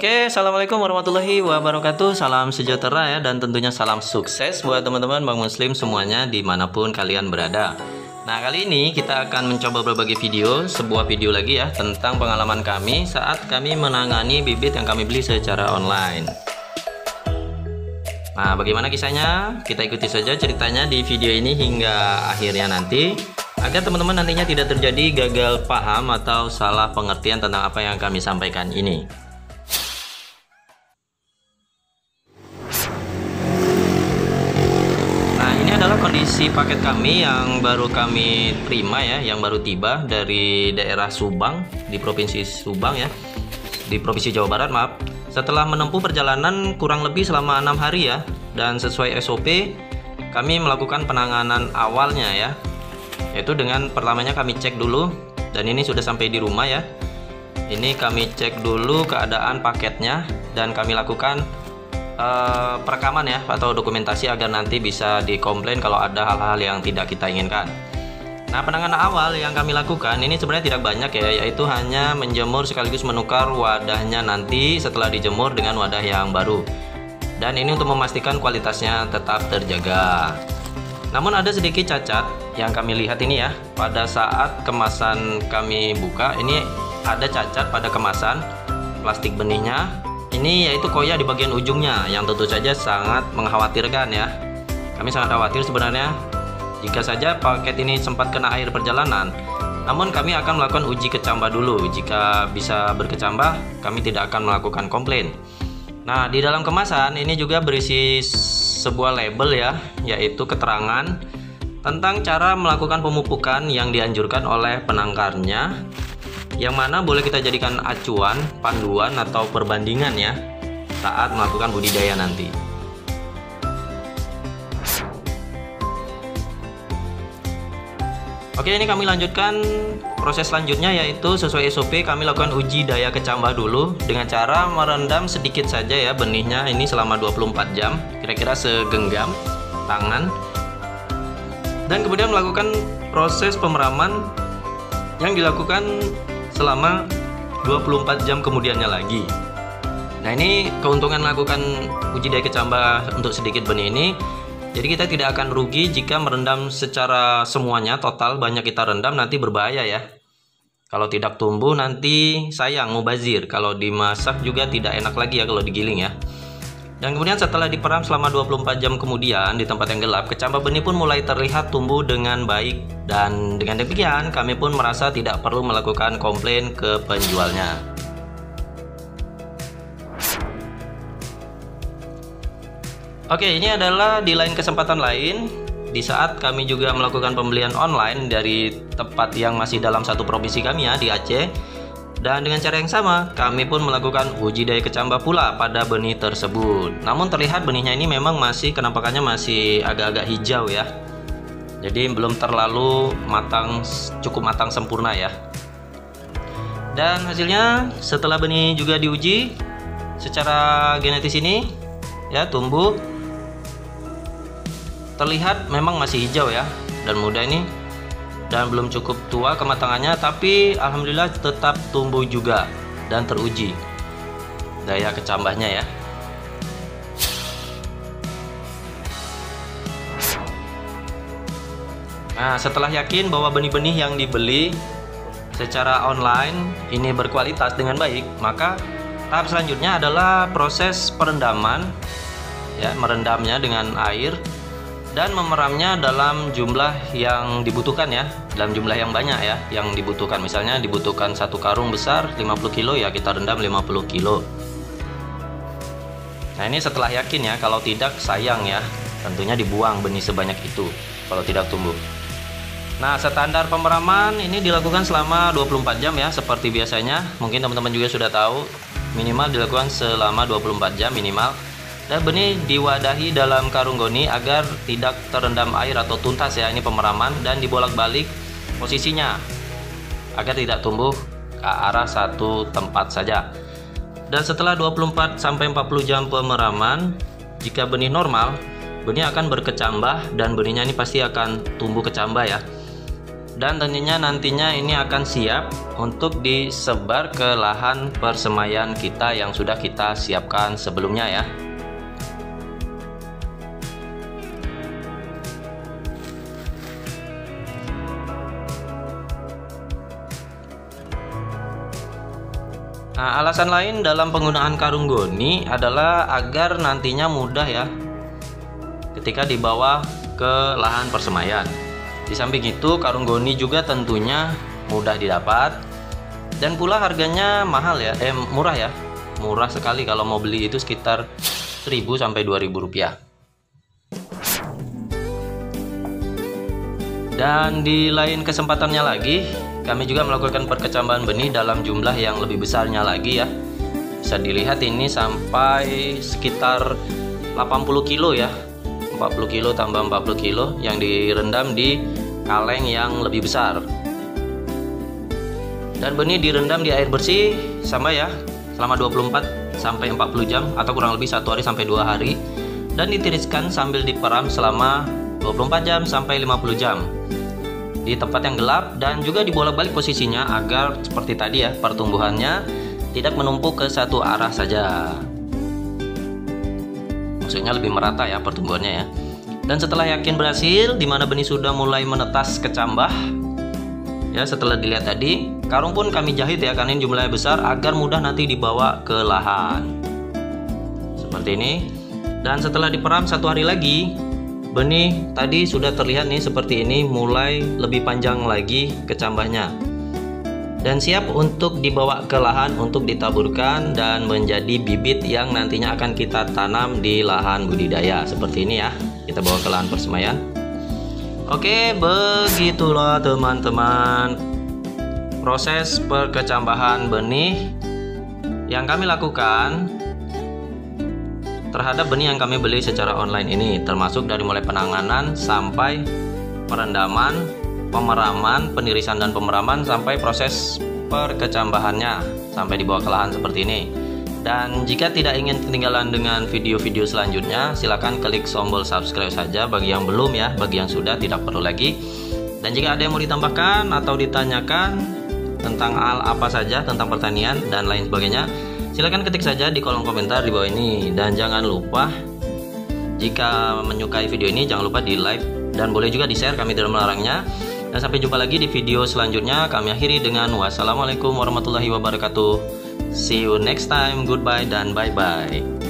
Oke, assalamualaikum warahmatullahi wabarakatuh. Salam sejahtera ya, dan tentunya salam sukses buat teman-teman Bang Muslim semuanya dimanapun kalian berada. Nah, kali ini kita akan mencoba berbagi sebuah video lagi ya, tentang pengalaman kami saat kami menangani bibit yang kami beli secara online. Nah, bagaimana kisahnya? Kita ikuti saja ceritanya di video ini hingga akhirnya nanti, agar teman-teman nantinya tidak terjadi gagal paham atau salah pengertian tentang apa yang kami sampaikan ini. Kondisi paket kami yang baru kami terima ya, yang baru tiba dari daerah Subang, di Provinsi Subang ya, di Provinsi Jawa Barat, maaf. Setelah menempuh perjalanan kurang lebih selama 6 hari ya, dan sesuai SOP kami melakukan penanganan awalnya ya, yaitu dengan pertamanya kami cek dulu, dan ini sudah sampai di rumah ya. Ini kami cek dulu keadaan paketnya, dan kami lakukan perekaman ya, atau dokumentasi agar nanti bisa dikomplain kalau ada hal-hal yang tidak kita inginkan. Nah, penanganan awal yang kami lakukan ini sebenarnya tidak banyak ya, yaitu hanya menjemur sekaligus menukar wadahnya nanti setelah dijemur dengan wadah yang baru, dan ini untuk memastikan kualitasnya tetap terjaga. Namun ada sedikit cacat yang kami lihat ini ya, pada saat kemasan kami buka ini ada cacat pada kemasan plastik benihnya. Ini yaitu koya di bagian ujungnya, yang tentu saja sangat mengkhawatirkan ya. Kami sangat khawatir sebenarnya jika saja paket ini sempat kena air perjalanan. Namun kami akan melakukan uji kecambah dulu. Jika bisa berkecambah, kami tidak akan melakukan komplain. Nah, di dalam kemasan ini juga berisi sebuah label ya, yaitu keterangan tentang cara melakukan pemupukan yang dianjurkan oleh penangkarnya, yang mana boleh kita jadikan acuan, panduan, atau perbandingan ya saat melakukan budidaya nanti. Oke, ini kami lanjutkan proses selanjutnya, yaitu sesuai SOP kami lakukan uji daya kecambah dulu dengan cara merendam sedikit saja ya benihnya ini selama 24 jam, kira-kira segenggam tangan, dan kemudian melakukan proses pemeraman yang dilakukan selama 24 jam kemudiannya lagi. Nah, ini keuntungan melakukan uji daya kecambah untuk sedikit benih ini. Jadi kita tidak akan rugi jika merendam secara semuanya, total banyak kita rendam nanti berbahaya ya. Kalau tidak tumbuh nanti sayang, mubazir. Kalau dimasak juga tidak enak lagi ya kalau digiling ya. Dan kemudian setelah diperam selama 24 jam kemudian di tempat yang gelap, kecambah benih pun mulai terlihat tumbuh dengan baik, dan dengan demikian kami pun merasa tidak perlu melakukan komplain ke penjualnya. Oke, ini adalah di lain kesempatan lain, di saat kami juga melakukan pembelian online dari tempat yang masih dalam satu provinsi kami ya, di Aceh. Dan dengan cara yang sama, kami pun melakukan uji daya kecambah pula pada benih tersebut. Namun terlihat benihnya ini memang masih, kenampakannya masih agak-agak hijau ya. Jadi belum terlalu matang, cukup matang sempurna ya. Dan hasilnya setelah benih juga diuji secara genetis ini ya, tumbuh, terlihat memang masih hijau ya, dan muda ini, dan belum cukup tua kematangannya, tapi alhamdulillah tetap tumbuh juga dan teruji daya kecambahnya ya. Nah, setelah yakin bahwa benih-benih yang dibeli secara online ini berkualitas dengan baik, maka tahap selanjutnya adalah proses perendaman ya, merendamnya dengan air dan memeramnya dalam jumlah yang dibutuhkan ya, dalam jumlah yang banyak ya yang dibutuhkan. Misalnya dibutuhkan satu karung besar 50 kilo ya, kita rendam 50 kilo. Nah, ini setelah yakin ya, kalau tidak sayang ya, tentunya dibuang benih sebanyak itu kalau tidak tumbuh. Nah, standar pemeraman ini dilakukan selama 24 jam ya, seperti biasanya. Mungkin teman-teman juga sudah tahu, minimal dilakukan selama 24 jam minimal. Dan benih diwadahi dalam karung goni agar tidak terendam air atau tuntas ya, ini pemeraman, dan dibolak-balik posisinya agar tidak tumbuh ke arah satu tempat saja. Dan setelah 24 sampai 40 jam pemeraman, jika benih normal, benih akan berkecambah dan benihnya ini pasti akan tumbuh kecambah ya. Dan tentunya nantinya ini akan siap untuk disebar ke lahan persemaian kita yang sudah kita siapkan sebelumnya ya. Nah, alasan lain dalam penggunaan karung goni adalah agar nantinya mudah ya ketika dibawa ke lahan persemaian. Di samping itu, karung goni juga tentunya mudah didapat dan pula harganya mahal ya, murah ya. Murah sekali, kalau mau beli itu sekitar 1.000 sampai 2.000 rupiah. Dan di lain kesempatannya lagi, kami juga melakukan perkecambahan benih dalam jumlah yang lebih besarnya lagi ya. Bisa dilihat ini sampai sekitar 80 kilo ya. 40 kilo tambah 40 kilo yang direndam di kaleng yang lebih besar. Dan benih direndam di air bersih sama ya, selama 24 sampai 40 jam atau kurang lebih 1 hari sampai 2 hari. Dan ditiriskan sambil diperam selama 24 jam sampai 50 jam di tempat yang gelap, dan juga dibolak-balik posisinya agar seperti tadi ya, pertumbuhannya tidak menumpuk ke satu arah saja. Maksudnya lebih merata ya pertumbuhannya ya. Dan setelah yakin berhasil, dimana benih sudah mulai menetas kecambah ya, setelah dilihat tadi, karung pun kami jahit ya, karena ini jumlahnya besar agar mudah nanti dibawa ke lahan seperti ini. Dan setelah diperam 1 hari lagi, benih tadi sudah terlihat nih seperti ini, mulai lebih panjang lagi kecambahnya dan siap untuk dibawa ke lahan untuk ditaburkan dan menjadi bibit yang nantinya akan kita tanam di lahan budidaya seperti ini ya. Kita bawa ke lahan persemaian. Oke, begitulah teman-teman proses perkecambahan benih yang kami lakukan terhadap benih yang kami beli secara online ini, termasuk dari mulai penanganan sampai perendaman, pemeraman, penirisan dan pemeraman, sampai proses perkecambahannya sampai dibawa ke lahan seperti ini. Dan jika tidak ingin ketinggalan dengan video-video selanjutnya, silahkan klik tombol subscribe saja bagi yang belum ya, bagi yang sudah tidak perlu lagi. Dan jika ada yang mau ditambahkan atau ditanyakan tentang hal apa saja tentang pertanian dan lain sebagainya, silahkan ketik saja di kolom komentar di bawah ini. Dan jangan lupa, jika menyukai video ini jangan lupa di like dan boleh juga di share, kami tidak melarangnya. Dan sampai jumpa lagi di video selanjutnya. Kami akhiri dengan wassalamualaikum warahmatullahi wabarakatuh. See you next time, goodbye dan bye bye.